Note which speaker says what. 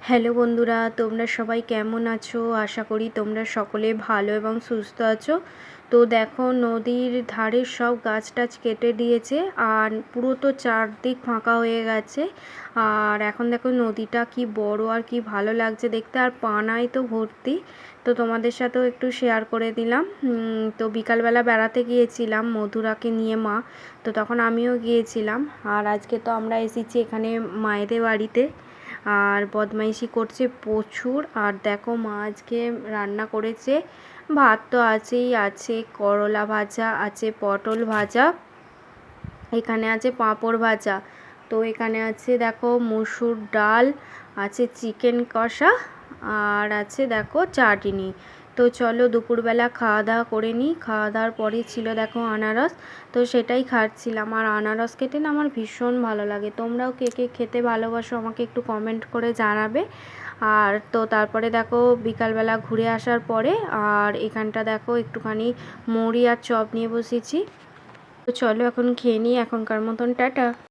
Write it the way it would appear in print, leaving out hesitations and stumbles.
Speaker 1: Hello বন্ধুরা, তোমরা সবাই কেমন আছো? আশা করি তোমরা সকলে ভালো এবং সুস্থ আছো। তো দেখো, নদীর ধারে সব গাছ টাছ কেটে দিয়েছে আর পুরো তো চারদিক ফাঁকা হয়ে গেছে। আর এখন দেখো নদীটা কি বড় আর কি ভালো লাগছে দেখতে, আর পানায় তো ভর্তি। তো তোমাদের সাথেও একটু শেয়ার করে দিলাম। তো বিকালবেলা বেড়াতে গিয়েছিলাম মধুরাকে নিয়ে মা, তো তখন আমিও গিয়েছিলাম। আর আজকে তো আমরা এসেছি এখানে মায়েদের বাড়িতে, আর বদমাইশি করছে প্রচুর। আর দেখো মা আজকে রান্না করেছে, ভাত তো আছেই, আছে করলা ভাজা, আছে পটল ভাজা, এখানে আছে পাঁপড় ভাজা, তো এখানে আছে দেখো মুসুর ডাল, আছে চিকেন কষা, আর আছে দেখো চাটনি। তো চলো দুপুরবেলা খাওয়া দাওয়া করে নিই। খাওয়া দাওয়ার পরে ছিল দেখো আনারস, তো সেটাই খাচ্ছিলাম। আর আনারস খেতে না আমার ভীষণ ভালো লাগে। তোমরাও কে কে খেতে ভালোবাসো আমাকে একটু কমেন্ট করে জানাবে। আর তো তারপরে দেখো বিকালবেলা ঘুরে আসার পরে আর এখানটা দেখো একটুখানি মুড়ি আর চপ নিয়ে বসেছি। তো চলো এখন খেয়ে নিই, এখনকার মতন টাটা।